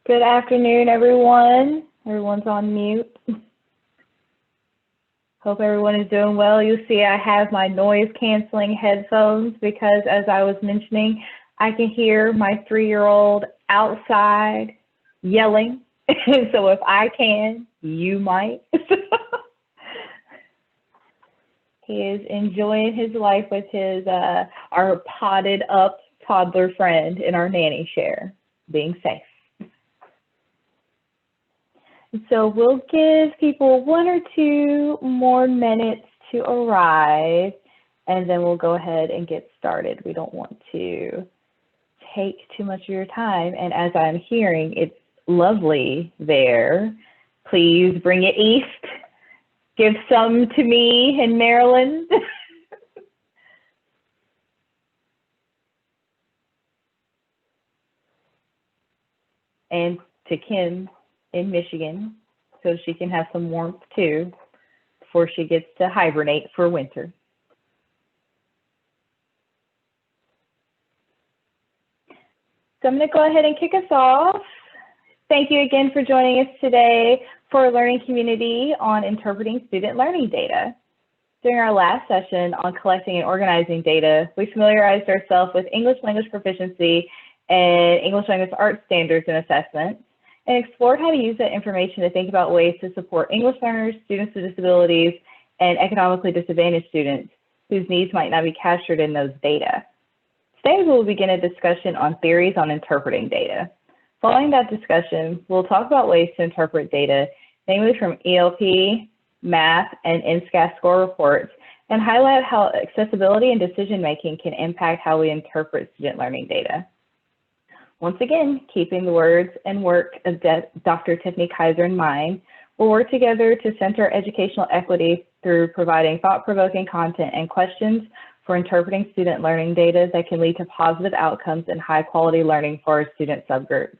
Good afternoon, everyone. Everyone's on mute. Hope everyone is doing well. You'll see I have my noise canceling headphones because, as I was mentioning, I can hear my 3-year-old outside yelling. So if I can, you might. He is enjoying his life with his our potted up toddler friend in our nanny share, being safe. So we'll give people 1 or 2 more minutes to arrive, and then we'll go ahead and get started. We don't want to take too much of your time. And as I'm hearing, it's lovely there. Please bring it east. Give some to me in Maryland. And to Kim in Michigan, so she can have some warmth too before she gets to hibernate for winter. So I'm going to go ahead and kick us off. Thank you again for joining us today for our learning community on interpreting student learning data. During our last session on collecting and organizing data, we familiarized ourselves with English language proficiency and English language arts standards and assessments, and explored how to use that information to think about ways to support English learners, students with disabilities, and economically disadvantaged students whose needs might not be captured in those data. Today, we will begin a discussion on theories on interpreting data. Following that discussion, we'll talk about ways to interpret data, namely from ELP, math, and NSCAS score reports, and highlight how accessibility and decision-making can impact how we interpret student learning data. Once again, keeping the words and work of Dr. Tiffany Kaiser in mind, we'll work together to center educational equity through providing thought-provoking content and questions for interpreting student learning data that can lead to positive outcomes and high-quality learning for our student subgroups.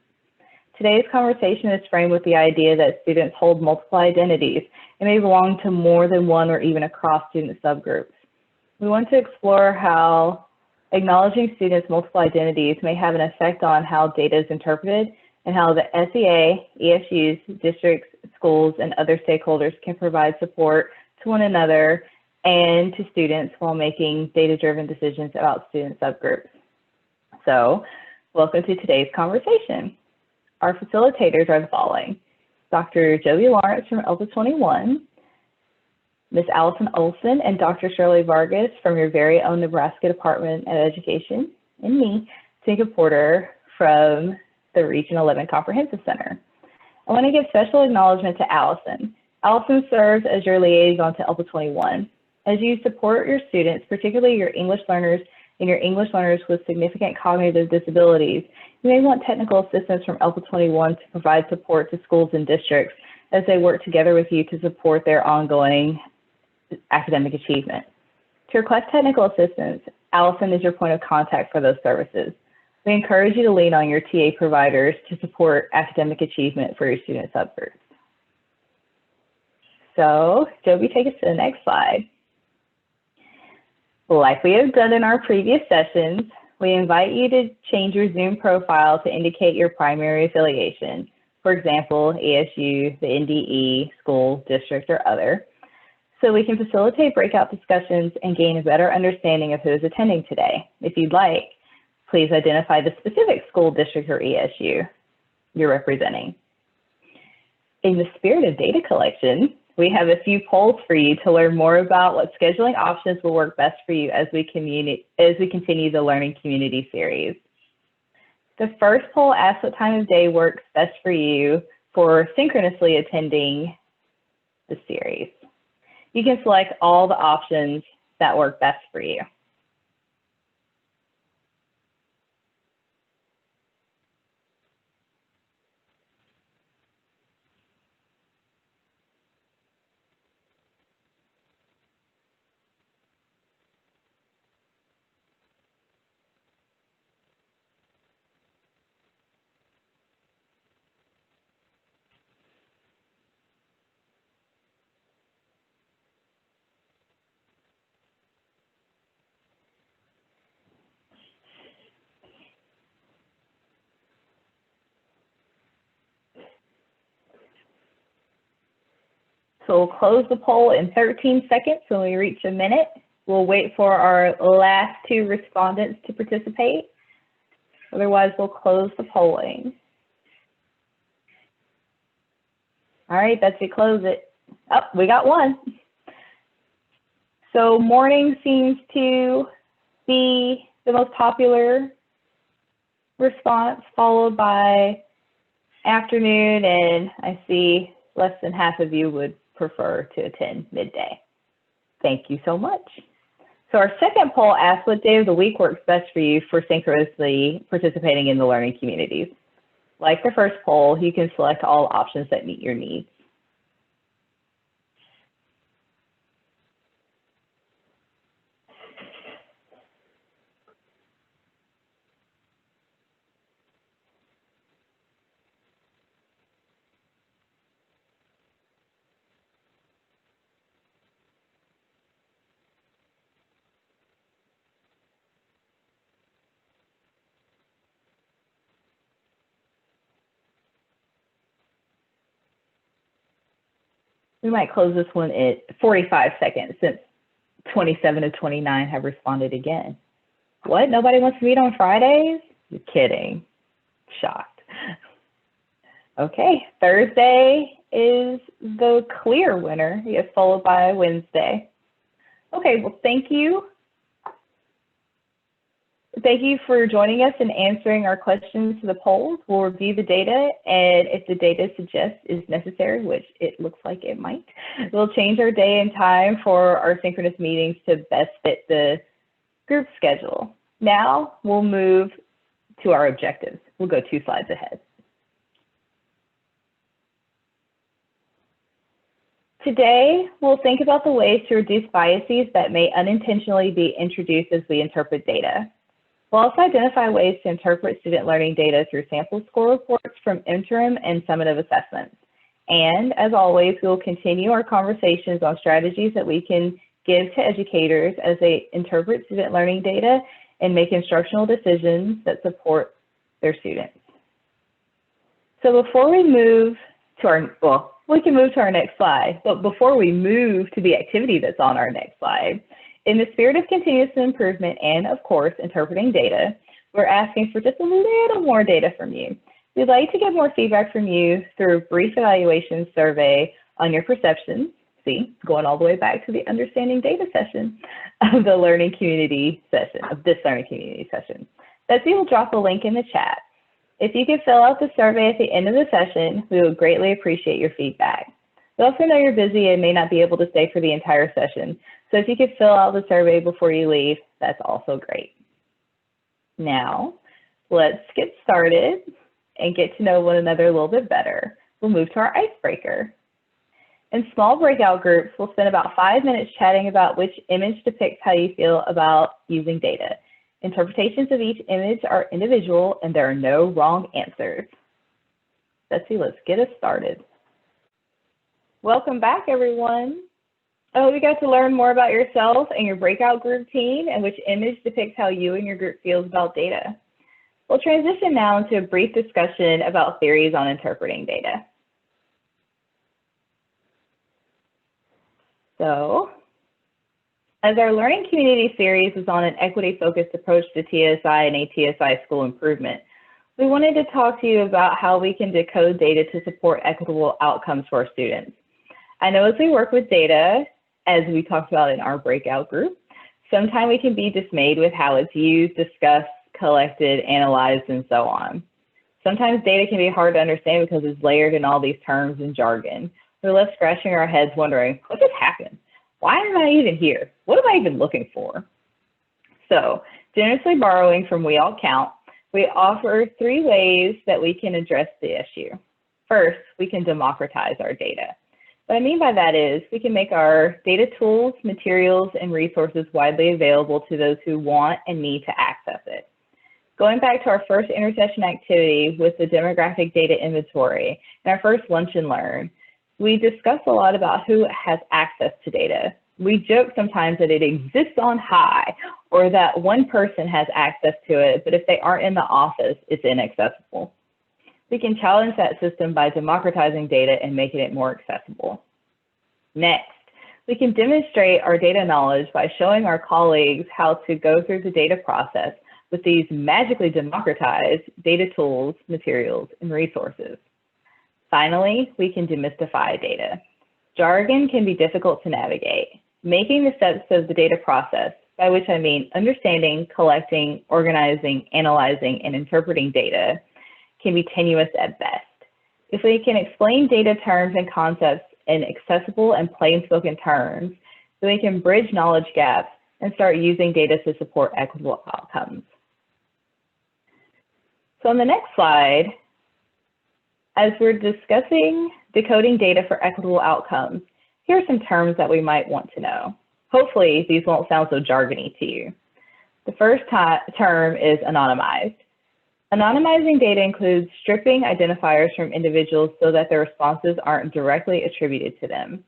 Today's conversation is framed with the idea that students hold multiple identities and may belong to more than one or even across student subgroups. We want to explore how acknowledging students' multiple identities may have an effect on how data is interpreted and how the SEA, ESUs, districts, schools, and other stakeholders can provide support to one another and to students while making data-driven decisions about student subgroups. So, welcome to today's conversation. Our facilitators are the following: Dr. Joby Lawrence from ELPA 21, Ms. Allison Olson and Dr. Shirley Vargas from your very own Nebraska Department of Education, and me, Tinka Porter from the Region 11 Comprehensive Center. I want to give special acknowledgement to Allison. Allison serves as your liaison to ELPA 21. As you support your students, particularly your English learners and your English learners with significant cognitive disabilities, you may want technical assistance from ELPA 21 to provide support to schools and districts as they work together with you to support their ongoing academic achievement. To request technical assistance, Allison is your point of contact for those services. We encourage you to lean on your TA providers to support academic achievement for your student subgroups. So, Joby, take us to the next slide. Like we have done in our previous sessions, we invite you to change your Zoom profile to indicate your primary affiliation. For example, ESU, the NDE, school, district, or other, so we can facilitate breakout discussions and gain a better understanding of who is attending today. If you'd like, please identify the specific school, district, or ESU you're representing. In the spirit of data collection, we have a few polls for you to learn more about what scheduling options will work best for you as we continue the Learning Community series. The first poll asks what time of day works best for you for synchronously attending the series. You can select all the options that work best for you. So we'll close the poll in 13 seconds when we reach a minute. We'll wait for our last 2 respondents to participate. Otherwise, we'll close the polling. All right, that's it, close it. Oh, we got 1. So morning seems to be the most popular response, followed by afternoon, and I see less than half of you would prefer to attend midday. Thank you so much. So our second poll asks what day of the week works best for you for synchronously participating in the learning communities. Like the first poll, you can select all options that meet your needs. We might close this one at 45 seconds since 27 of 29 have responded again. What? Nobody wants to meet on Fridays? You're kidding. Shocked. Okay, Thursday is the clear winner. Yes, followed by Wednesday. Okay, well, thank you. Thank you for joining us and answering our questions to the polls. We'll review the data, and if the data suggests is necessary, which it looks like it might, we'll change our day and time for our synchronous meetings to best fit the group schedule. Now we'll move to our objectives. We'll go 2 slides ahead. Today, we'll think about the ways to reduce biases that may unintentionally be introduced as we interpret data. We'll also identify ways to interpret student learning data through sample score reports from interim and summative assessments. And as always, we'll continue our conversations on strategies that we can give to educators as they interpret student learning data and make instructional decisions that support their students. So before we move to our, well, we can move to our next slide, but before we move to the activity that's on our next slide, in the spirit of continuous improvement and, of course, interpreting data, we're asking for just a little more data from you. We'd like to get more feedback from you through a brief evaluation survey on your perceptions, see, going all the way back to the understanding data session of the learning community session, of this learning community session. Betsy will drop a link in the chat. If you could fill out the survey at the end of the session, we would greatly appreciate your feedback. We also know you're busy and may not be able to stay for the entire session, so if you could fill out the survey before you leave, that's also great. Now, let's get started and get to know one another a little bit better. We'll move to our icebreaker. In small breakout groups, we'll spend about 5 minutes chatting about which image depicts how you feel about using data. Interpretations of each image are individual and there are no wrong answers. Betsy, let's get us started. Welcome back, everyone. I hope you got to learn more about yourself and your breakout group team and which image depicts how you and your group feels about data. We'll transition now into a brief discussion about theories on interpreting data. So, as our learning community series is on an equity-focused approach to TSI and ATSI school improvement, we wanted to talk to you about how we can decode data to support equitable outcomes for our students. I know as we work with data, as we talked about in our breakout group, sometimes we can be dismayed with how it's used, discussed, collected, analyzed, and so on. Sometimes data can be hard to understand because it's layered in all these terms and jargon. We're left scratching our heads wondering, what just happened? Why am I even here? What am I even looking for? So, generously borrowing from We All Count, we offer 3 ways that we can address the issue. First, we can democratize our data. What I mean by that is we can make our data tools, materials, and resources widely available to those who want and need to access it. Going back to our first intersession activity with the demographic data inventory and our first lunch and learn, we discussed a lot about who has access to data. We joke sometimes that it exists on high or that one person has access to it, but if they aren't in the office, it's inaccessible. We can challenge that system by democratizing data and making it more accessible. Next, we can demonstrate our data knowledge by showing our colleagues how to go through the data process with these magically democratized data tools, materials, and resources. Finally, we can demystify data. Jargon can be difficult to navigate. Making the steps of the data process, by which I mean understanding, collecting, organizing, analyzing, and interpreting data, can be tenuous at best. If we can explain data terms and concepts in accessible and plain-spoken terms, then we can bridge knowledge gaps and start using data to support equitable outcomes. So on the next slide, as we're discussing decoding data for equitable outcomes, here are some terms that we might want to know. Hopefully, these won't sound so jargony to you. The first term is anonymized. Anonymizing data includes stripping identifiers from individuals so that their responses aren't directly attributed to them.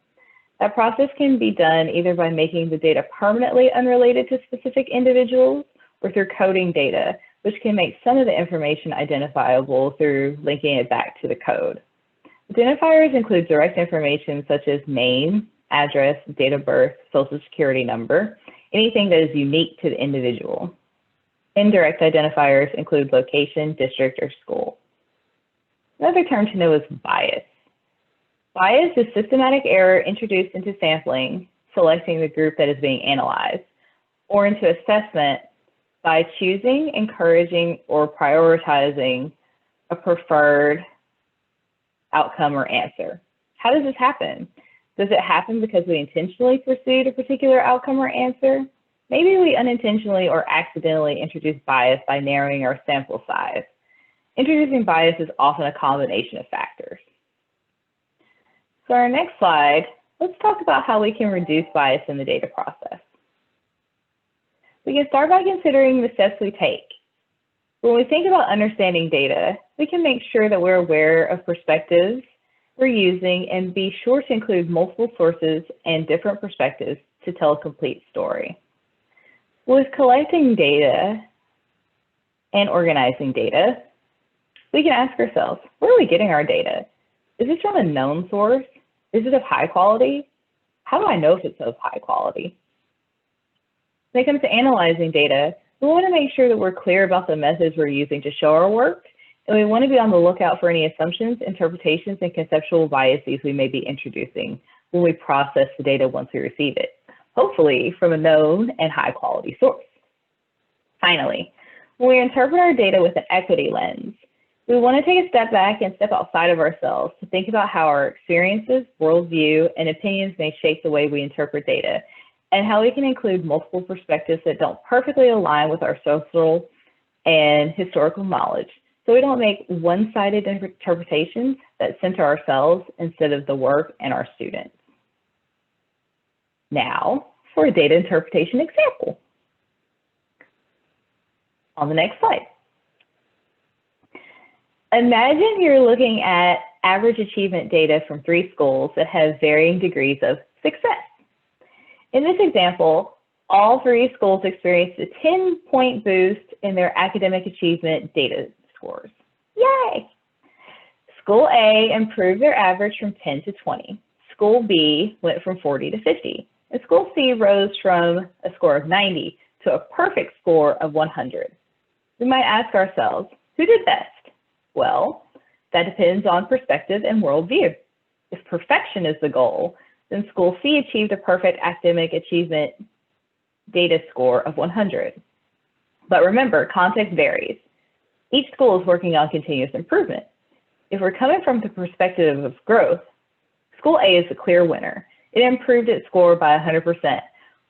That process can be done either by making the data permanently unrelated to specific individuals or through coding data, which can make some of the information identifiable through linking it back to the code. Identifiers include direct information such as name, address, date of birth, social security number, anything that is unique to the individual. Indirect identifiers include location, district, or school. Another term to know is bias. Bias is systematic error introduced into sampling, selecting the group that is being analyzed, or into assessment by choosing, encouraging, or prioritizing a preferred outcome or answer. How does this happen? Does it happen because we intentionally pursued a particular outcome or answer? Maybe we unintentionally or accidentally introduce bias by narrowing our sample size. Introducing bias is often a combination of factors. So our next slide, let's talk about how we can reduce bias in the data process. We can start by considering the steps we take. When we think about understanding data, we can make sure that we're aware of perspectives we're using and be sure to include multiple sources and different perspectives to tell a complete story. With collecting data and organizing data, we can ask ourselves, where are we getting our data? Is this from a known source? Is it of high quality? How do I know if it's of high quality? When it comes to analyzing data, we want to make sure that we're clear about the methods we're using to show our work, and we want to be on the lookout for any assumptions, interpretations, and conceptual biases we may be introducing when we process the data once we receive it, hopefully from a known and high quality source. Finally, when we interpret our data with an equity lens, we want to take a step back and step outside of ourselves to think about how our experiences, worldview, and opinions may shape the way we interpret data, and how we can include multiple perspectives that don't perfectly align with our social and historical knowledge, so we don't make one-sided interpretations that center ourselves instead of the work and our students. Now, for a data interpretation example. On the next slide. Imagine you're looking at average achievement data from 3 schools that have varying degrees of success. In this example, all 3 schools experienced a 10-point boost in their academic achievement data scores. Yay! School A improved their average from 10 to 20. School B went from 40 to 50. And School C rose from a score of 90 to a perfect score of 100. We might ask ourselves, who did best? Well, that depends on perspective and worldview. If perfection is the goal, then School C achieved a perfect academic achievement data score of 100. But remember, context varies. Each school is working on continuous improvement. If we're coming from the perspective of growth, School A is the clear winner. It improved its score by 100%,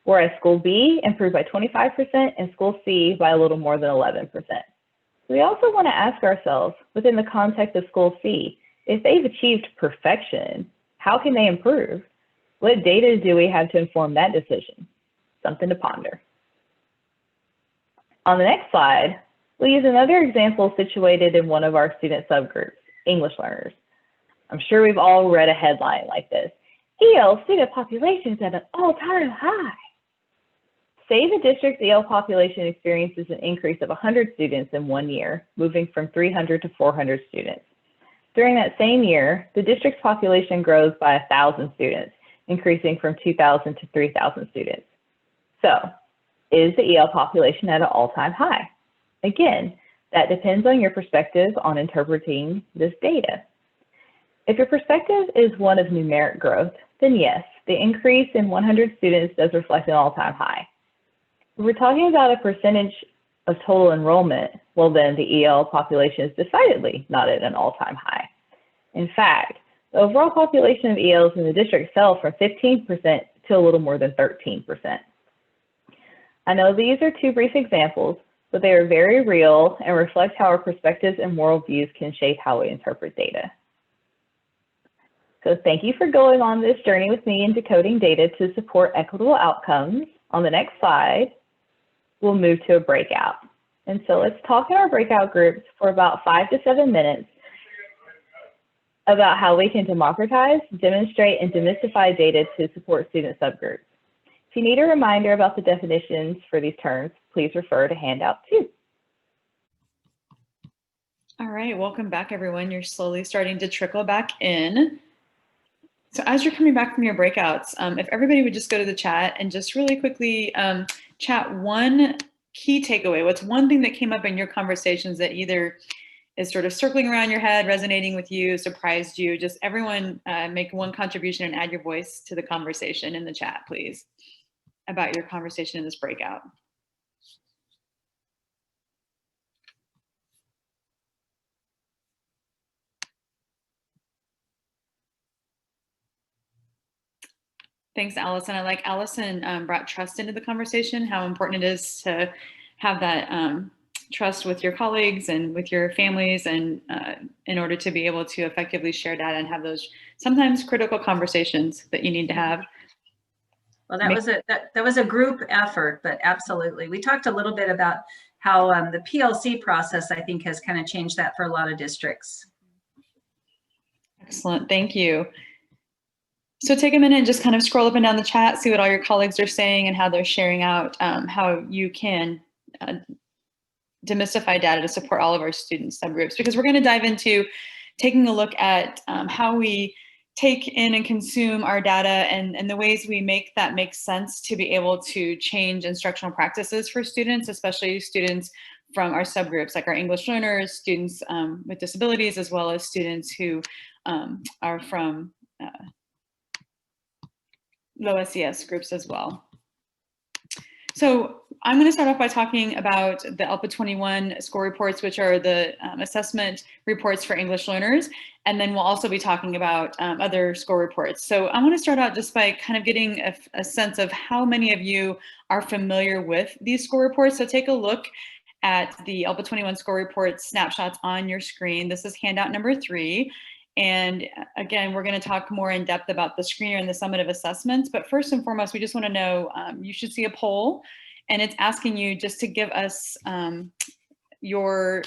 whereas School B improved by 25% and School C by a little more than 11%. We also want to ask ourselves, within the context of School C, if they've achieved perfection, how can they improve? What data do we have to inform that decision? Something to ponder. On the next slide, we'll use another example situated in one of our student subgroups, English learners. I'm sure we've all read a headline like this. EL student population is at an all-time high. Say the district's EL population experiences an increase of 100 students in 1 year, moving from 300 to 400 students. During that same year, the district's population grows by 1,000 students, increasing from 2,000 to 3,000 students. So, is the EL population at an all-time high? Again, that depends on your perspective on interpreting this data. If your perspective is one of numeric growth, then yes, the increase in 100 students does reflect an all-time high. If we're talking about a percentage of total enrollment, well then the EL population is decidedly not at an all-time high. In fact, the overall population of ELs in the district fell from 15% to a little more than 13%. I know these are two brief examples, but they are very real and reflect how our perspectives and worldviews can shape how we interpret data. So thank you for going on this journey with me in decoding data to support equitable outcomes. On the next slide, we'll move to a breakout. And so let's talk in our breakout groups for about 5 to 7 minutes about how we can democratize, demonstrate, and demystify data to support student subgroups. If you need a reminder about the definitions for these terms, please refer to handout 2. All right, welcome back everyone. You're slowly starting to trickle back in. So as you're coming back from your breakouts, if everybody would just go to the chat and just really quickly chat one key takeaway. What's one thing that came up in your conversations that either is sort of circling around your head, resonating with you, surprised you? Just everyone make one contribution and add your voice to the conversation in the chat, please, about your conversation in this breakout. Thanks, Allison. I like Allison brought trust into the conversation, how important it is to have that trust with your colleagues and with your families, and in order to be able to effectively share data and have those sometimes critical conversations that you need to have. Well, that was a group effort, but absolutely. We talked a little bit about how the PLC process, I think, has kind of changed that for a lot of districts. Excellent, thank you. So take a minute and just kind of scroll up and down the chat, see what all your colleagues are saying and how they're sharing out how you can demystify data to support all of our student subgroups, because we're going to dive into taking a look at how we take in and consume our data and the ways we make that make sense to be able to change instructional practices for students, especially students from our subgroups, like our English learners, students with disabilities, as well as students who are from low SES groups as well. So I'm going to start off by talking about the ELPA 21 score reports, which are the assessment reports for English learners. And then we'll also be talking about other score reports. So I want to start out just by kind of getting a sense of how many of you are familiar with these score reports. So take a look at the ELPA 21 score report snapshots on your screen. This is handout number 3. And again, we're going to talk more in depth about the screener and the summative assessments. But first and foremost, we just want to know, you should see a poll, and it's asking you just to give us your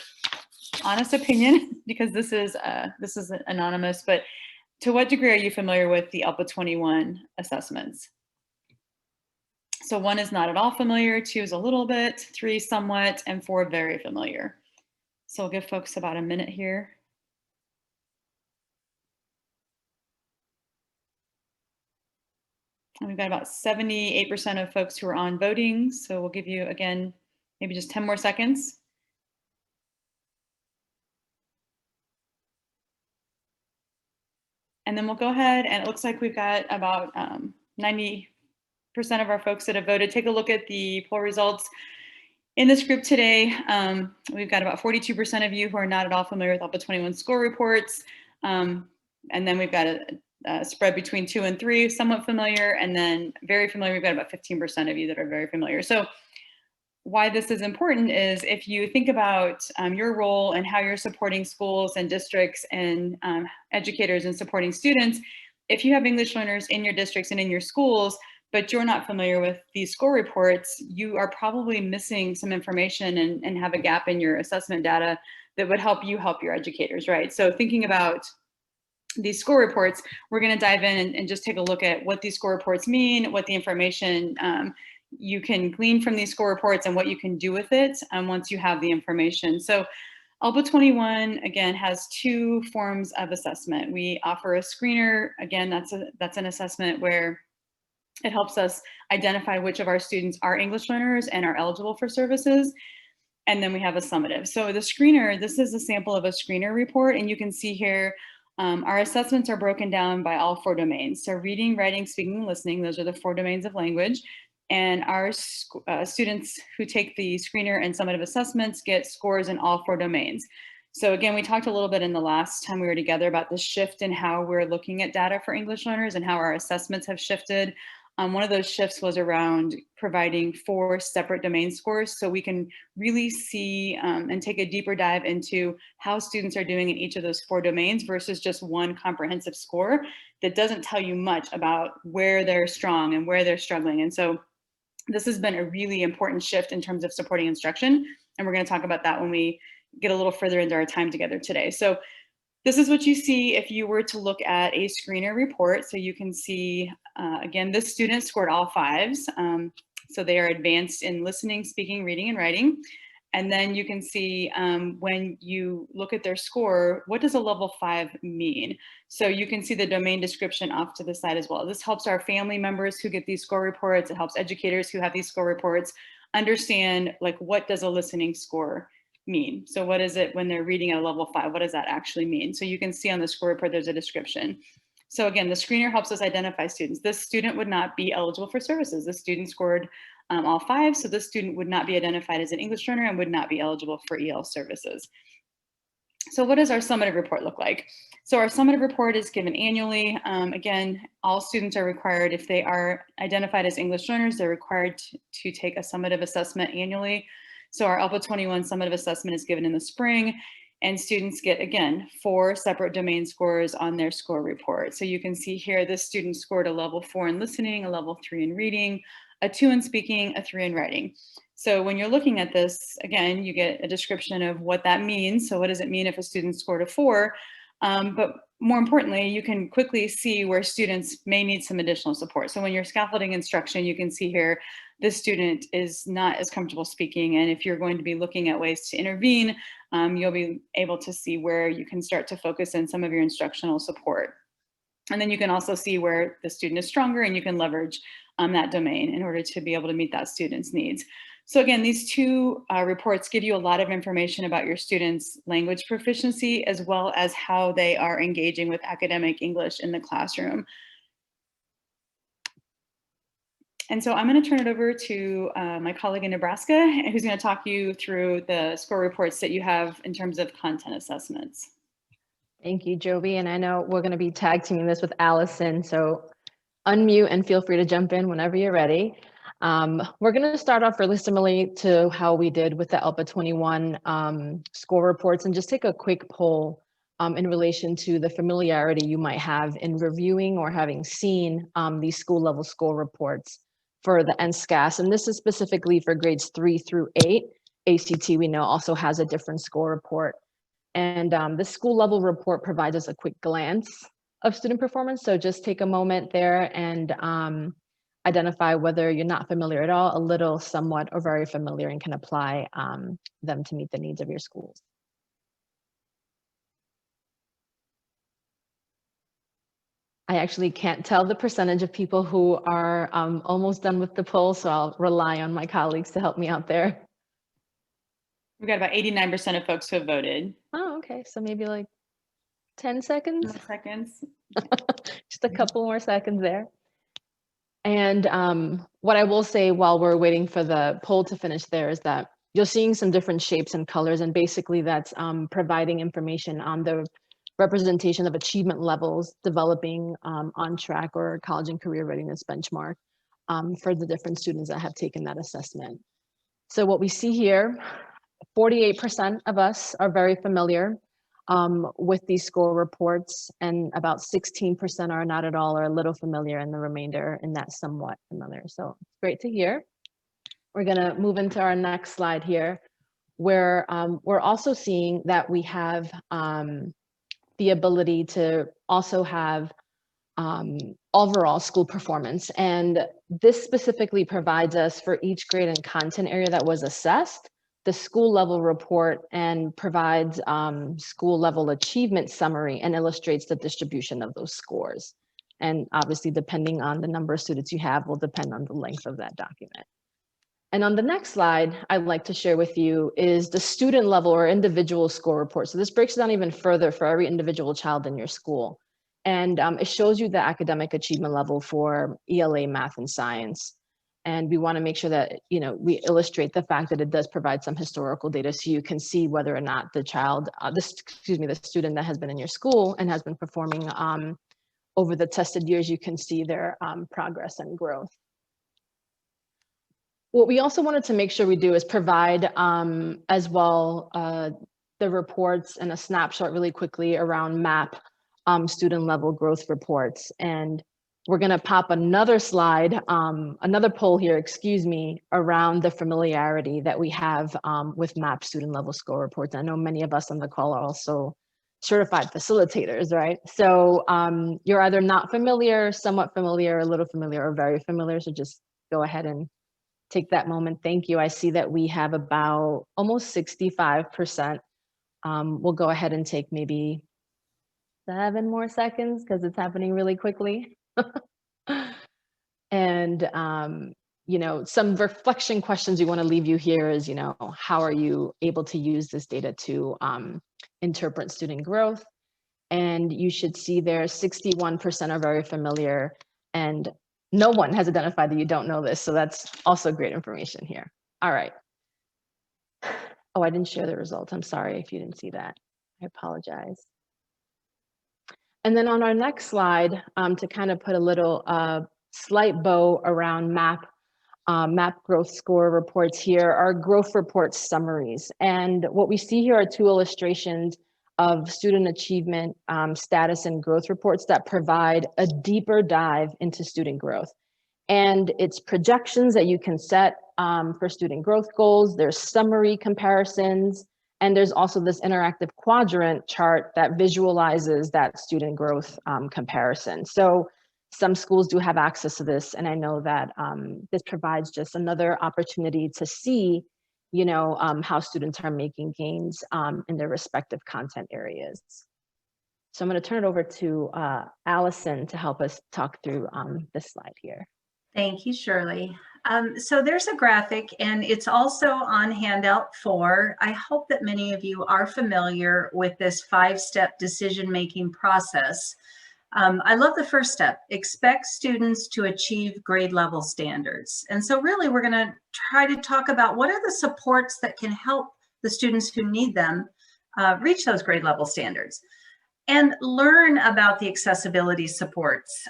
honest opinion, because this is anonymous, but to what degree are you familiar with the ELPA 21 assessments? So 1 is not at all familiar, 2 is a little bit, 3 somewhat, and 4 very familiar. So we'll give folks about a minute here. And we've got about 78% of folks who are on voting. So we'll give you, again, maybe just 10 more seconds. And then we'll go ahead, and it looks like we've got about 90% of our folks that have voted. Take a look at the poll results. In this group today, we've got about 42% of you who are not at all familiar with ELPA 21 score reports. And then we've got a spread between 2 and 3, somewhat familiar, and then very familiar. We've got about 15% of you that are very familiar. So why this is important is if you think about your role and how you're supporting schools and districts and educators and supporting students, if you have English learners in your districts and in your schools, but you're not familiar with these score reports, you are probably missing some information and have a gap in your assessment data that would help you help your educators, right? So thinking about these score reports, we're going to dive in and just take a look at what these score reports mean, what the information you can glean from these score reports, and what you can do with it once you have the information. So LPA 21, again, has two forms of assessment. We offer a screener. Again, that's an assessment where it helps us identify which of our students are English learners and are eligible for services. And then we have a summative. So the screener, this is a sample of a screener report, and you can see here our assessments are broken down by all 4 domains. So reading, writing, speaking, and listening, those are the 4 domains of language. And our students who take the screener and summative assessments get scores in all 4 domains. So again, we talked a little bit in the last time we were together about the shift in how we're looking at data for English learners and how our assessments have shifted. One of those shifts was around providing 4 separate domain scores so we can really see and take a deeper dive into how students are doing in each of those 4 domains versus just one comprehensive score that doesn't tell you much about where they're strong and where they're struggling. And so this has been a really important shift in terms of supporting instruction. And we're going to talk about that when we get a little further into our time together today. So this is what you see if you were to look at a screener report. So you can see, again, this student scored all 5s. So they are advanced in listening, speaking, reading, and writing. And then you can see when you look at their score, what does a level 5 mean? So you can see the domain description off to the side as well. This helps our family members who get these score reports. It helps educators who have these score reports understand, like, what does a listening score mean? So what is it when they're reading at a level 5? What does that actually mean? So you can see on the score report, there's a description. So again, the screener helps us identify students. This student would not be eligible for services. This student scored all 5, so this student would not be identified as an English learner and would not be eligible for EL services. So what does our summative report look like? So our summative report is given annually. Again, all students are required, if they are identified as English learners, they're required to take a summative assessment annually. So our LPA 21 summative assessment is given in the spring, and students get, again, 4 separate domain scores on their score report. So you can see here, this student scored a level 4 in listening, a level 3 in reading, a 2 in speaking, a 3 in writing. So when you're looking at this, again, you get a description of what that means. So what does it mean if a student scored a 4? But more importantly, you can quickly see where students may need some additional support. So when you're scaffolding instruction, you can see here, this student is not as comfortable speaking. And if you're going to be looking at ways to intervene, you'll be able to see where you can start to focus in some of your instructional support. And then you can also see where the student is stronger, and you can leverage that domain in order to be able to meet that student's needs. So again, these 2 reports give you a lot of information about your students' language proficiency, as well as how they are engaging with academic English in the classroom. And so I'm going to turn it over to my colleague in Nebraska, who's going to talk you through the score reports that you have in terms of content assessments. Thank you, Joby. And I know we're going to be tag teaming this with Allison, so unmute and feel free to jump in whenever you're ready. We're going to start off really similarly to how we did with the LPA 21 score reports, and just take a quick poll in relation to the familiarity you might have in reviewing or having seen these school level score reports for the NSCAS. And this is specifically for grades 3 through 8. ACT, we know, also has a different score report. And the school level report provides us a quick glance of student performance. So just take a moment there and identify whether you're not familiar at all, a little, somewhat, or very familiar, and can apply them to meet the needs of your schools. I actually can't tell the percentage of people who are almost done with the poll, so I'll rely on my colleagues to help me out there. We've got about 89% of folks who have voted. Oh, okay. So maybe like 10 seconds? 10 seconds. Just a couple more seconds there. And what I will say while we're waiting for the poll to finish there is that you're seeing some different shapes and colors, and basically that's providing information on the representation of achievement levels developing on track or college and career readiness benchmark for the different students that have taken that assessment. So what we see here, 48% of us are very familiar with these score reports, and about 16% are not at all or a little familiar, and the remainder in that somewhat familiar. So it's great to hear. We're gonna move into our next slide here, where we're also seeing that we have the ability to also have overall school performance. And this specifically provides us for each grade and content area that was assessed, the school level report and provides school level achievement summary and illustrates the distribution of those scores. And obviously, depending on the number of students you have will depend on the length of that document. And on the next slide, I'd like to share with you is the student level or individual score report. So this breaks it down even further for every individual child in your school. And it shows you the academic achievement level for ELA, math, and science. And we want to make sure that, you know, we illustrate the fact that it does provide some historical data so you can see whether or not the child, the student that has been in your school and has been performing over the tested years, you can see their progress and growth. What we also wanted to make sure we do is provide as well the reports and a snapshot really quickly around MAP student level growth reports. And we're going to pop another slide, another poll here, excuse me, around the familiarity that we have with MAP student level score reports. I know many of us on the call are also certified facilitators, right? So you're either not familiar, somewhat familiar, a little familiar, or very familiar. So just go ahead and take that moment. Thank you. I see that we have about almost 65%. We'll go ahead and take maybe 7 more seconds because it's happening really quickly. And, you know, some reflection questions we want to leave you here is, you know, how are you able to use this data to interpret student growth? And you should see there 61% are very familiar, and no one has identified that you don't know this. So that's also great information here. All right. Oh, I didn't share the results. I'm sorry if you didn't see that. I apologize. And then on our next slide, to kind of put a little slight bow around MAP growth score reports here, are growth report summaries. And what we see here are 2 illustrations of student achievement status and growth reports that provide a deeper dive into student growth. And it's projections that you can set for student growth goals. There's summary comparisons. And there's also this interactive quadrant chart that visualizes that student growth comparison. So some schools do have access to this. And I know that this provides just another opportunity to see, you know, how students are making gains in their respective content areas. So I'm going to turn it over to Allison to help us talk through this slide here. Thank you, Shirley. So there's a graphic, and it's also on handout 4. I hope that many of you are familiar with this 5-step decision-making process. I love the first step: expect students to achieve grade level standards. And so really we're going to try to talk about what are the supports that can help the students who need them reach those grade level standards, and learn about the accessibility supports.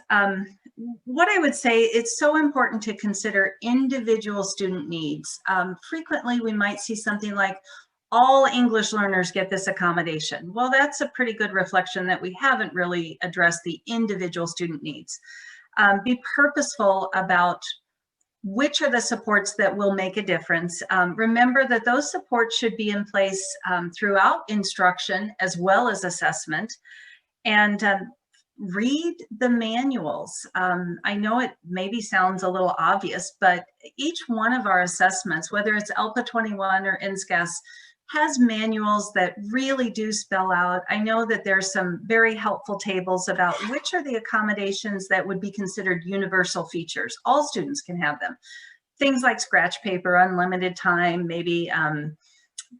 What I would say, it's so important to consider individual student needs. Frequently we might see something like, all English learners get this accommodation. Well, that's a pretty good reflection that we haven't really addressed the individual student needs. Be purposeful about which are the supports that will make a difference. Remember that those supports should be in place throughout instruction as well as assessment. And read the manuals. I know it maybe sounds a little obvious, but each one of our assessments, whether it's ELPA 21 or NSCAS, has manuals that really do spell out. I know that there's some very helpful tables about which are the accommodations that would be considered universal features. All students can have them. Things like scratch paper, unlimited time, maybe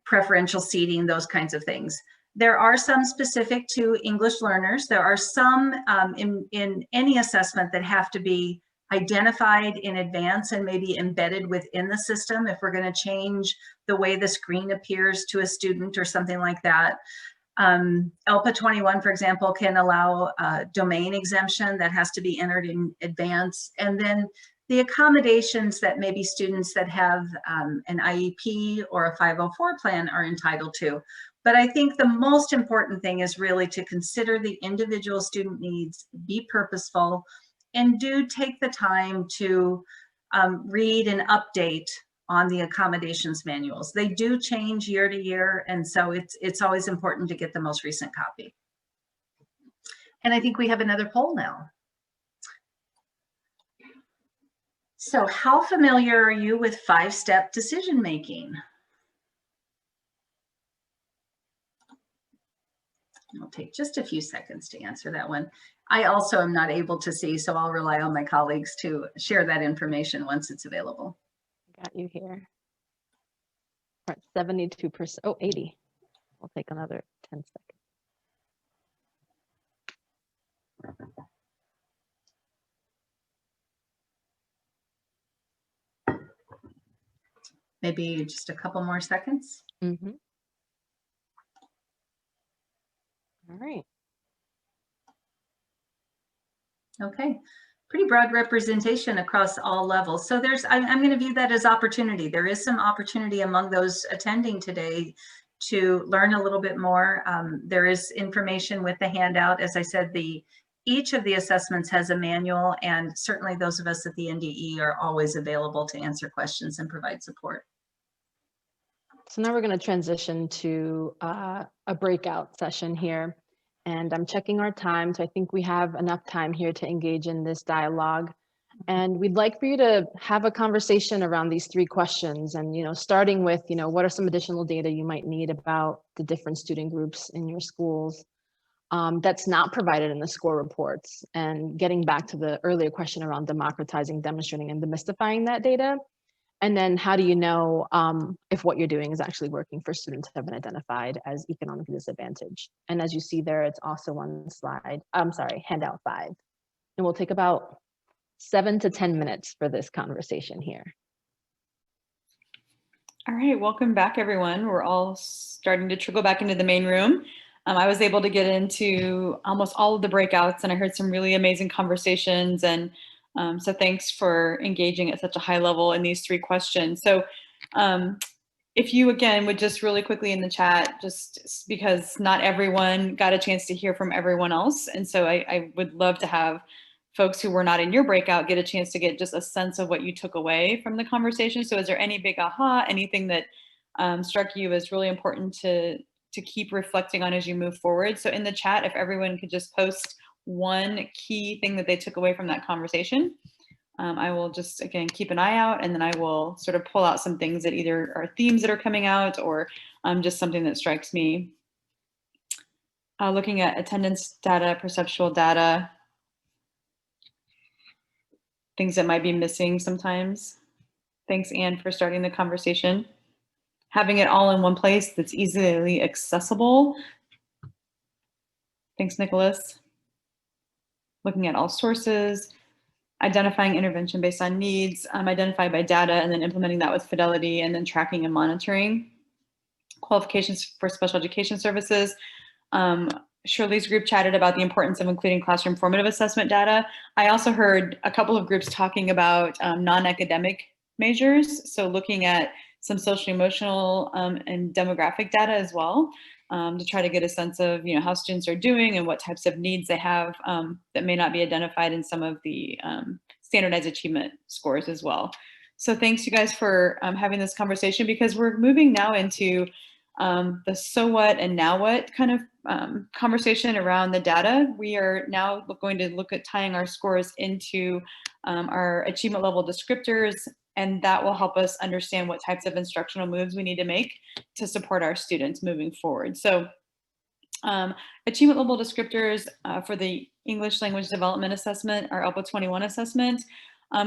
preferential seating, those kinds of things. There are some specific to English learners. There are some in any assessment that have to be identified in advance and maybe embedded within the system if we're going to change the way the screen appears to a student or something like that. ELPA 21, for example, can allow domain exemption that has to be entered in advance. And then the accommodations that maybe students that have an IEP or a 504 plan are entitled to. But I think the most important thing is really to consider the individual student needs, be purposeful, and do take the time to read and update on the accommodations manuals. They do change year to year, and so it's always important to get the most recent copy. And I think we have another poll now. So how familiar are you with 5-step decision making? It'll take just a few seconds to answer that one. I also am not able to see, so I'll rely on my colleagues to share that information once it's available. Got you here. All right, 72%, oh, 80. We'll take another 10 seconds. Maybe just a couple more seconds. Mm-hmm. All right. Okay, pretty broad representation across all levels. So I'm going to view that as opportunity. There is some opportunity among those attending today to learn a little bit more. There is information with the handout. As I said, each of the assessments has a manual, and certainly those of us at the NDE are always available to answer questions and provide support. So now we're going to transition to a breakout session here. And I'm checking our time. So I think we have enough time here to engage in this dialogue. And we'd like for you to have a conversation around these 3 questions. And, starting with, what are some additional data you might need about the different student groups in your schools that's not provided in the score reports? And getting back to the earlier question around democratizing, demonstrating, and demystifying that data. And then how do you know if what you're doing is actually working for students who have been identified as economically disadvantaged? And as you see there, it's also on slide, handout 5. And we'll take about 7 to 10 minutes for this conversation here. All right, welcome back, everyone. We're all starting to trickle back into the main room. I was able to get into almost all of the breakouts, and I heard some really amazing conversations. And so thanks for engaging at such a high level in these 3 questions. So if you, again, would just really quickly in the chat, just because not everyone got a chance to hear from everyone else. And so I would love to have folks who were not in your breakout get a chance to get just a sense of what you took away from the conversation. So is there any big aha, anything that struck you as really important to keep reflecting on as you move forward? So in the chat, if everyone could just post one key thing that they took away from that conversation. I will just, again, keep an eye out, and then I will sort of pull out some things that either are themes that are coming out or just something that strikes me. Looking at attendance data, perceptual data, things that might be missing sometimes. Thanks, Anne, for starting the conversation. Having it all in one place that's easily accessible. Thanks, Nicholas. Looking at all sources, identifying intervention based on needs, identified by data, and then implementing that with fidelity, and then tracking and monitoring. Qualifications for special education services. Shirley's group chatted about the importance of including classroom formative assessment data. I also heard a couple of groups talking about non-academic measures. So looking at some social emotional and demographic data as well. To try to get a sense of how students are doing and what types of needs they have that may not be identified in some of the standardized achievement scores as well. So thanks you guys for having this conversation, because we're moving now into the so what and now what kind of conversation around the data. We are now going to look at tying our scores into our achievement level descriptors, and that will help us understand what types of instructional moves we need to make to support our students moving forward. So achievement level descriptors for the English language development assessment, our ELPA 21 assessment,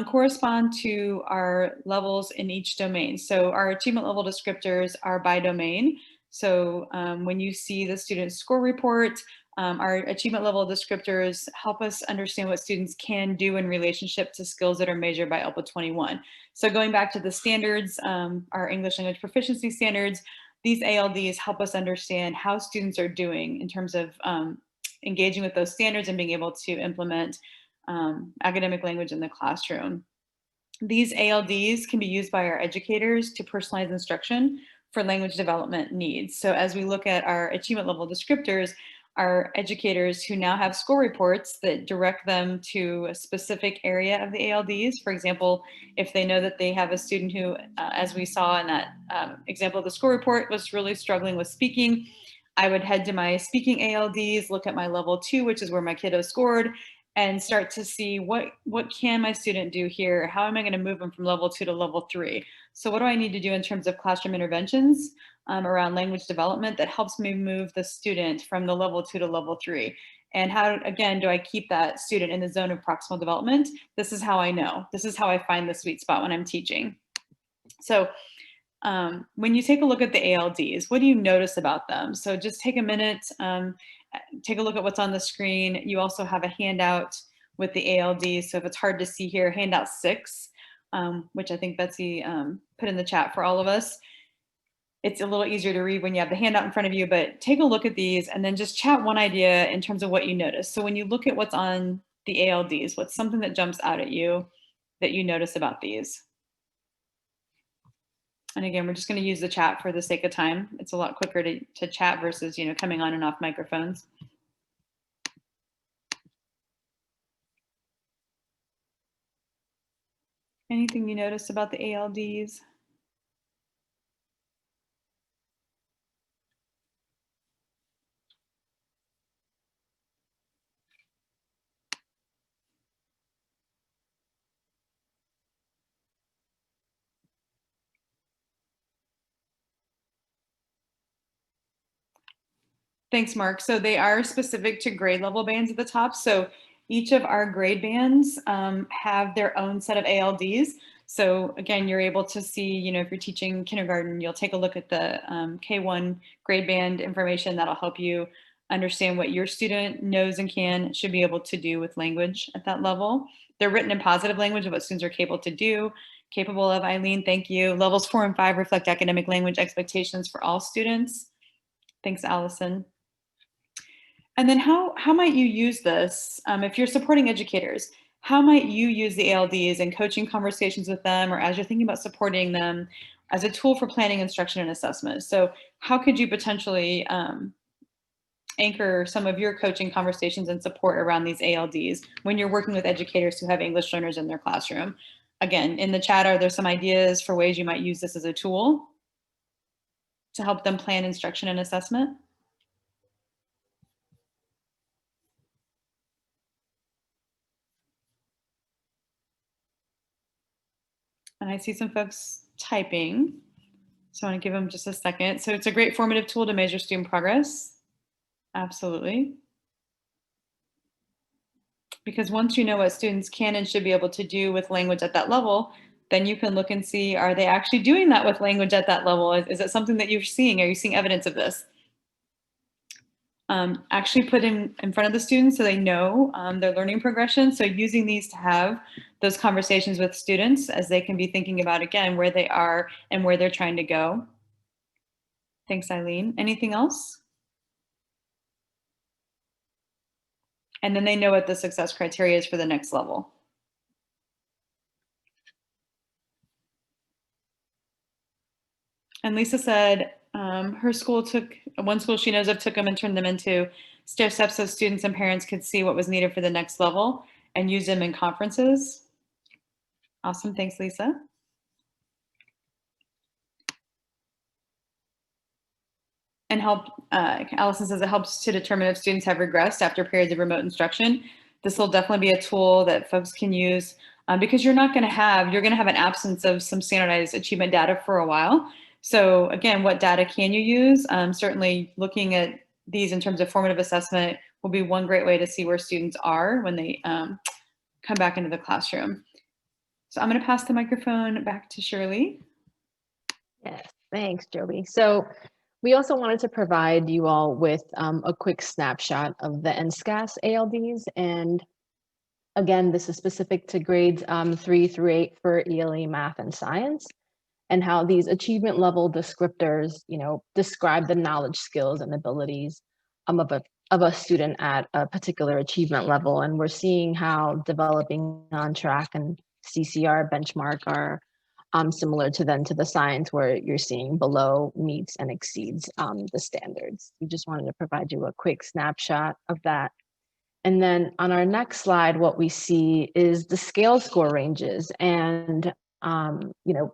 correspond to our levels in each domain. So our achievement level descriptors are by domain. So when you see the student score report, our achievement level descriptors help us understand what students can do in relationship to skills that are measured by ELPA 21. So going back to the standards, our English language proficiency standards, these ALDs help us understand how students are doing in terms of engaging with those standards and being able to implement academic language in the classroom. These ALDs can be used by our educators to personalize instruction for language development needs. So as we look at our achievement level descriptors, our educators who now have score reports that direct them to a specific area of the ALDs. For example, if they know that they have a student who, as we saw in that example of the score report, was really struggling with speaking, I would head to my speaking ALDs, look at my level 2, which is where my kiddo scored, and start to see what can my student do here? How am I going to move them from level 2 to level 3? So what do I need to do in terms of classroom interventions around language development that helps me move the student from the level 2 to level 3? And how, again, do I keep that student in the zone of proximal development? This is how I know. This is how I find the sweet spot when I'm teaching. So when you take a look at the ALDs, what do you notice about them? So just take a minute, take a look at what's on the screen. You also have a handout with the ALDs. So if it's hard to see here, handout 6, which I think Betsy put in the chat for all of us. It's a little easier to read when you have the handout in front of you, but take a look at these and then just chat one idea in terms of what you notice. So when you look at what's on the ALDs, what's something that jumps out at you that you notice about these? And again, we're just going to use the chat for the sake of time. It's a lot quicker to chat versus, coming on and off microphones. Anything you notice about the ALDs? Thanks, Mark. So they are specific to grade level bands at the top. So each of our grade bands have their own set of ALDs. So again, you're able to see, if you're teaching kindergarten, you'll take a look at the K1 grade band information that'll help you understand what your student knows and should be able to do with language at that level. They're written in positive language of what students are capable of, Eileen, thank you. Levels 4 and 5 reflect academic language expectations for all students. Thanks, Allison. And then how might you use this if you're supporting educators? How might you use the ALDs in coaching conversations with them, or as you're thinking about supporting them, as a tool for planning instruction and assessment? So how could you potentially anchor some of your coaching conversations and support around these ALDs when you're working with educators who have English learners in their classroom? Again, in the chat, are there some ideas for ways you might use this as a tool to help them plan instruction and assessment? And I see some folks typing, so I want to give them just a second. So it's a great formative tool to measure student progress. Absolutely. Because once you know what students can and should be able to do with language at that level, then you can look and see, are they actually doing that with language at that level? Is it something that you're seeing? Are you seeing evidence of this? Actually put in front of the students so they know their learning progression. So using these to have those conversations with students as they can be thinking about, again, where they are and where they're trying to go. Thanks, Eileen. Anything else? And then they know what the success criteria is for the next level. And Lisa said her school one school she knows of took them and turned them into steps so students and parents could see what was needed for the next level and use them in conferences. Awesome, thanks, Lisa. And Allison says it helps to determine if students have regressed after periods of remote instruction. This will definitely be a tool that folks can use because you're going to have an absence of some standardized achievement data for a while. So again, what data can you use? Certainly looking at these in terms of formative assessment will be one great way to see where students are when they come back into the classroom. So I'm going to pass the microphone back to Shirley. Yes, thanks, Joby. So we also wanted to provide you all with a quick snapshot of the NSCAS ALDs. And again, this is specific to grades 3 through 8 for ELA, math, and science, and how these achievement level descriptors, describe the knowledge, skills, and abilities of a student at a particular achievement level. And we're seeing how developing on track and CCR benchmark are similar to the science, where you're seeing below meets and exceeds the standards. We just wanted to provide you a quick snapshot of that. And then on our next slide, what we see is the scale score ranges. And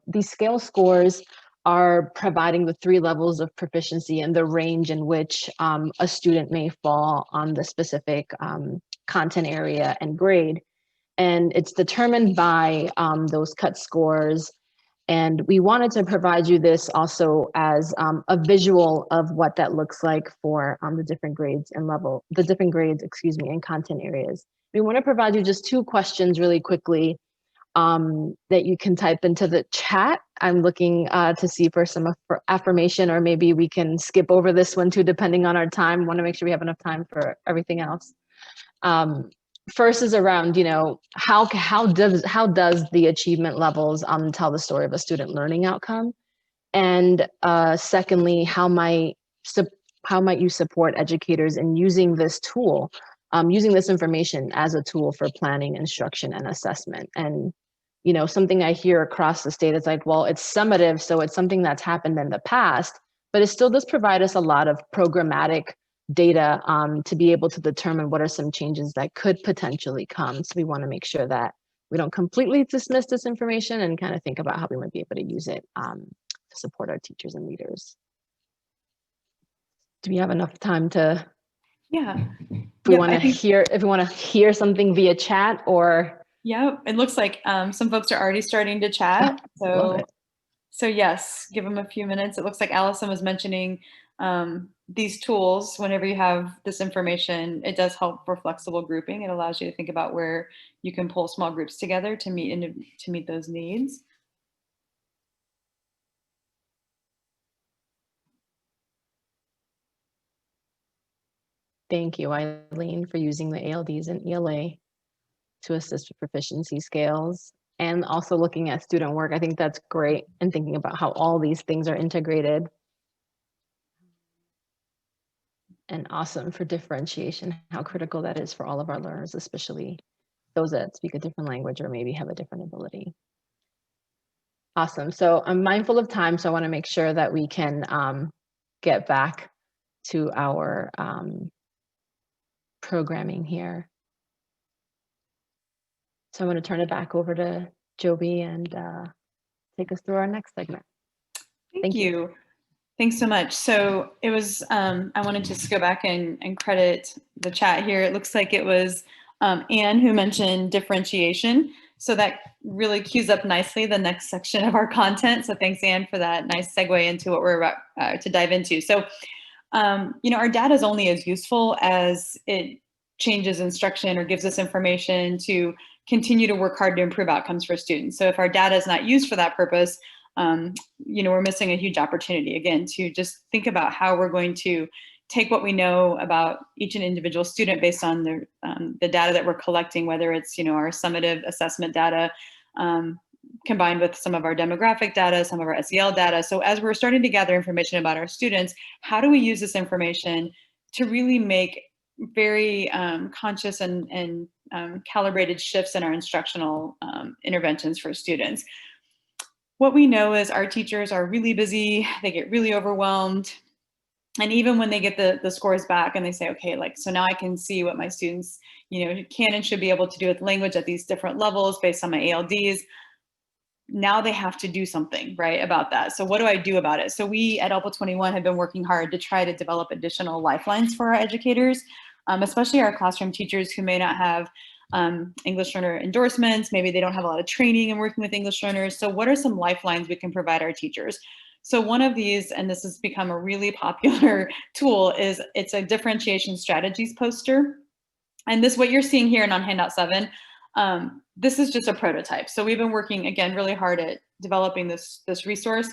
these scale scores are providing the 3 levels of proficiency and the range in which a student may fall on the specific content area and grade. And it's determined by those cut scores. And we wanted to provide you this also as a visual of what that looks like for the different grades and and content areas. We want to provide you just 2 questions really quickly that you can type into the chat. I'm looking to see for some affirmation, or maybe we can skip over this one too, depending on our time. We want to make sure we have enough time for everything else. First is around, how does the achievement levels tell the story of a student learning outcome? And secondly, how might you support educators in using this tool, using this information as a tool for planning, instruction, and assessment? And something I hear across the state is like, well, it's summative, so it's something that's happened in the past, but it still does provide us a lot of programmatic data to be able to determine what are some changes that could potentially come. So we want to make sure that we don't completely dismiss this information and kind of think about how we might be able to use it to support our teachers and leaders. Do we have enough time to? Yeah. If we want to hear something via chat, or? Yeah, it looks like some folks are already starting to chat. So yes, give them a few minutes. It looks like Allison was mentioning these tools. Whenever you have this information, it does help for flexible grouping. It allows you to think about where you can pull small groups together to meet those needs. Thank you, Eileen, for using the ALDs and ELA to assist with proficiency scales, and also looking at student work. I think that's great, and thinking about how all these things are integrated. And awesome for differentiation, how critical that is for all of our learners, especially those that speak a different language or maybe have a different ability. Awesome. So I'm mindful of time, so I want to make sure that we can get back to our programming here. So I'm going to turn it back over to Joby and take us through our next segment. Thank you. Thanks so much. So it was, I wanted to just go back and credit the chat here. It looks like it was Anne who mentioned differentiation. So that really cues up nicely the next section of our content. So thanks, Anne, for that nice segue into what we're about to dive into. So, our data is only as useful as it changes instruction or gives us information to continue to work hard to improve outcomes for students. So if our data is not used for that purpose, we're missing a huge opportunity, again, to just think about how we're going to take what we know about each and individual student based on the data that we're collecting, whether it's, our summative assessment data, combined with some of our demographic data, some of our SEL data. So as we're starting to gather information about our students, how do we use this information to really make very conscious and calibrated shifts in our instructional interventions for students? What we know is our teachers are really busy, they get really overwhelmed. And even when they get the scores back and they say, okay, so now I can see what my students, can and should be able to do with language at these different levels based on my ALDs. Now they have to do something, right, about that. So what do I do about it? So we at LPL 21 have been working hard to try to develop additional lifelines for our educators, especially our classroom teachers who may not have English learner endorsements. Maybe they don't have a lot of training in working with English learners. So what are some lifelines we can provide our teachers? So one of these, and this has become a really popular tool, is it's a differentiation strategies poster. And this, what you're seeing here and on handout 7, this is just a prototype. So we've been working, again, really hard at developing this resource,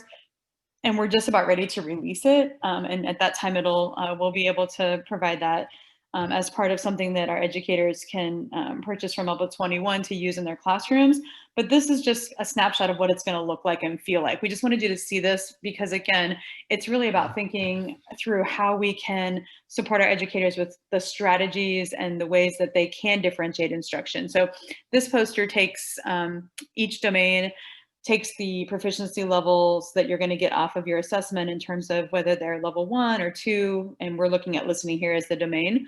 and we're just about ready to release it. And at that time, we'll be able to provide that as part of something that our educators can purchase from LPL 21 to use in their classrooms. But this is just a snapshot of what it's going to look like and feel like. We just wanted you to see this because, again, it's really about thinking through how we can support our educators with the strategies and the ways that they can differentiate instruction. So this poster takes each domain, takes the proficiency levels that you're going to get off of your assessment in terms of whether they're level 1 or 2, and we're looking at listening here as the domain.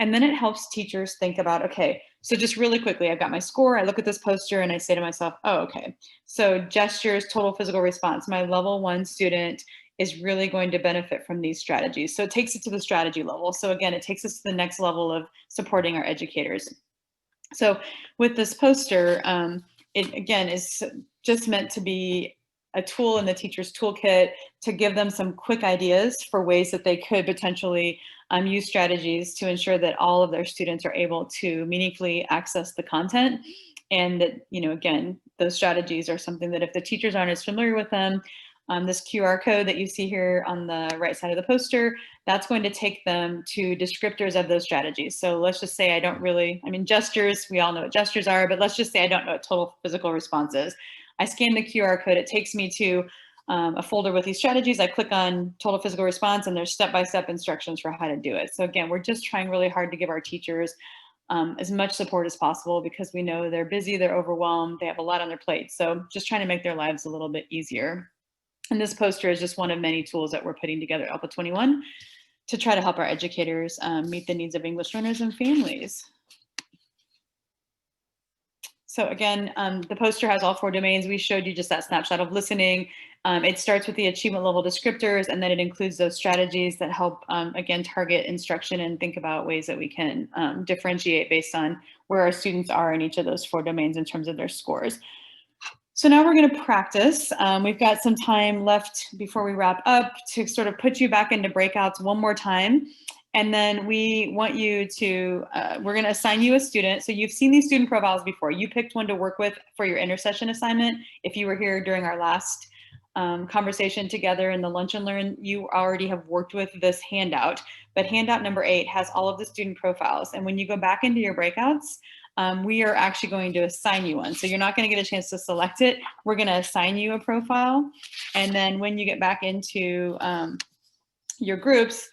And then it helps teachers think about, okay, So just really quickly, I've got my score, I look at this poster and I say to myself, oh, okay, so gestures, total physical response, my level 1 student is really going to benefit from these strategies. So it takes it to the strategy level. So again, it takes us to the next level of supporting our educators. So with this poster, it again is just meant to be a tool in the teacher's toolkit to give them some quick ideas for ways that they could potentially use strategies to ensure that all of their students are able to meaningfully access the content. And that, you know, again, those strategies are something that if the teachers aren't as familiar with them, this QR code that you see here on the right side of the poster, that's going to take them to descriptors of those strategies. So let's just say I don't really, I mean, gestures, we all know what gestures are, but let's just say I don't know what total physical response is. I scan the QR code, it takes me to a folder with these strategies. I click on total physical response and there's step-by-step instructions for how to do it. So again, we're just trying really hard to give our teachers as much support as possible because we know they're busy, they're overwhelmed, they have a lot on their plate. So just trying to make their lives a little bit easier. And this poster is just one of many tools that we're putting together at ALPA 21 to try to help our educators meet the needs of English learners and families. So again, the poster has all 4 domains. We showed you just that snapshot of listening. It starts with the achievement level descriptors, and then it includes those strategies that help, again, target instruction and think about ways that we can differentiate based on where our students are in each of those 4 domains in terms of their scores. So now we're going to practice. We've got some time left before we wrap up to sort of put you back into breakouts one more time. And then we want you to, we're going to assign you a student. So you've seen these student profiles before. You picked one to work with for your intersession assignment. If you were here during our last conversation together in the Lunch and Learn, you already have worked with this handout. But handout number 8 has all of the student profiles. And when you go back into your breakouts, we are actually going to assign you one. So you're not going to get a chance to select it. We're going to assign you a profile. And then when you get back into your groups,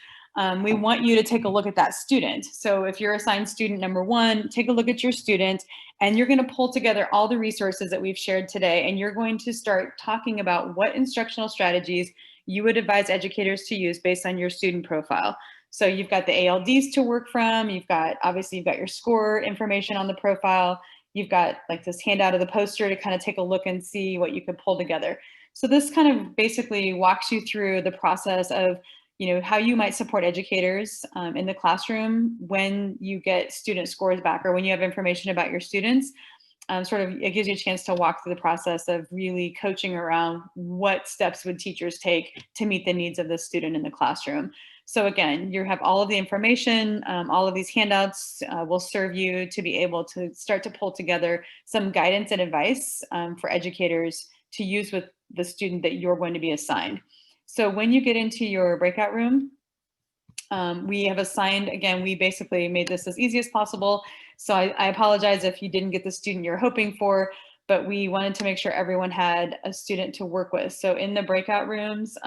we want you to take a look at that student. So if you're assigned student number 1, take a look at your student, and you're going to pull together all the resources that we've shared today. And you're going to start talking about what instructional strategies you would advise educators to use based on your student profile. So you've got the ALDs to work from, you've got, obviously you've got your score information on the profile, you've got like this handout of the poster to kind of take a look and see what you could pull together. So this kind of basically walks you through the process of, you know, how you might support educators in the classroom when you get student scores back or when you have information about your students. Sort of, it gives you a chance to walk through the process of really coaching around what steps would teachers take to meet the needs of the student in the classroom. So again, you have all of the information, all of these handouts will serve you to be able to start to pull together some guidance and advice for educators to use with the student that you're going to be assigned. So when you get into your breakout room, we have assigned, again, we basically made this as easy as possible. So I apologize if you didn't get the student you're hoping for, but we wanted to make sure everyone had a student to work with. So in the breakout rooms,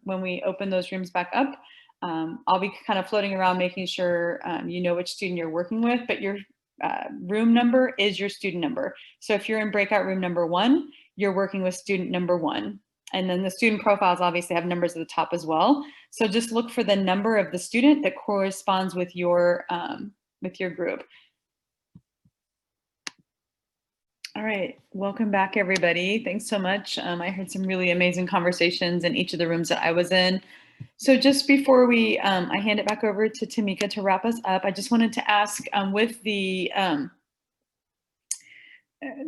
when we open those rooms back up, I'll be kind of floating around making sure you know which student you're working with, but your room number is your student number. So if you're in breakout room number 1, you're working with student number 1. And then the student profiles obviously have numbers at the top as well. So just look for the number of the student that corresponds with your group. All right, welcome back everybody. Thanks so much. I heard some really amazing conversations in each of the rooms that I was in. So just before we, I hand it back over to Tamika to wrap us up, I just wanted to ask with the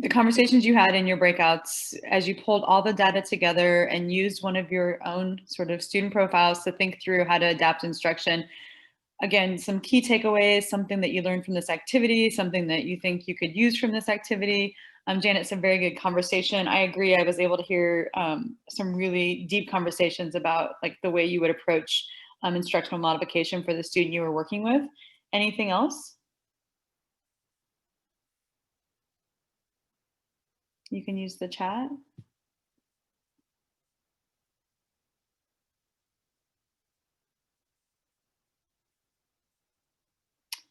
conversations you had in your breakouts, as you pulled all the data together and used one of your own sort of student profiles to think through how to adapt instruction, again, some key takeaways, something that you learned from this activity, something that you think you could use from this activity. Janet, it's a very good conversation. I agree. I was able to hear some really deep conversations about like the way you would approach instructional modification for the student you were working with. Anything else? You can use the chat.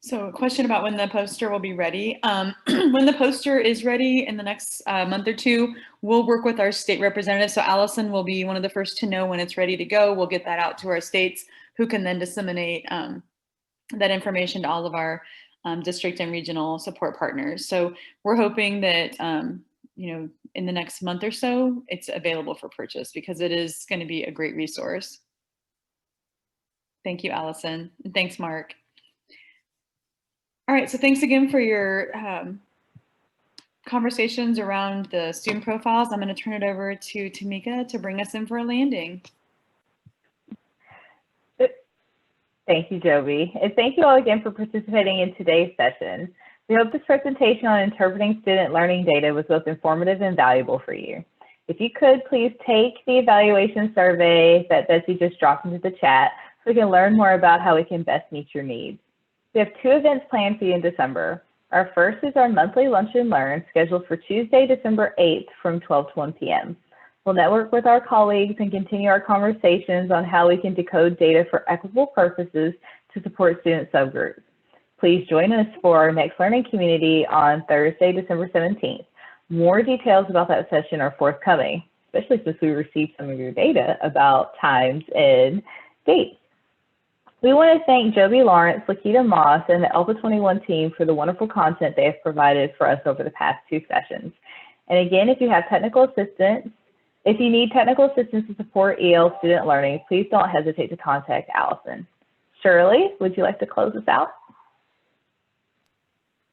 So a question about when the poster will be ready. When the poster is ready in the next month or 2, we'll work with our state representative. So Allison will be one of the first to know when it's ready to go. We'll get that out to our states who can then disseminate that information to all of our district and regional support partners. So we're hoping that, you know, in the next month or so, it's available for purchase because it is going to be a great resource. Thank you, Allison. And thanks, Mark. All right, so thanks again for your conversations around the student profiles. I'm going to turn it over to Tamika to bring us in for a landing. Thank you, Joby. And thank you all again for participating in today's session. We hope this presentation on interpreting student learning data was both informative and valuable for you. If you could, please take the evaluation survey that Betsy just dropped into the chat so we can learn more about how we can best meet your needs. We have 2 events planned for you in December. Our first is our monthly Lunch and Learn scheduled for Tuesday, December 8th from 12 to 1 p.m. We'll network with our colleagues and continue our conversations on how we can decode data for equitable purposes to support student subgroups. Please join us for our next learning community on Thursday, December 17th. More details about that session are forthcoming, especially since we received some of your data about times and dates. We want to thank Joby Lawrence, Lakita Moss, and the ELPA 21 team for the wonderful content they have provided for us over the past 2 sessions. And again, if you have technical assistance, if you need technical assistance to support EL student learning, please don't hesitate to contact Allison. Shirley, would you like to close us out?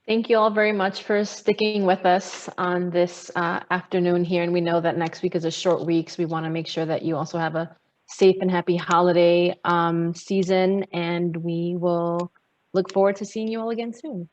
Thank you all very much for sticking with us on this afternoon here. And we know that next week is a short week, so we want to make sure that you also have a safe and happy holiday season. And we will look forward to seeing you all again soon.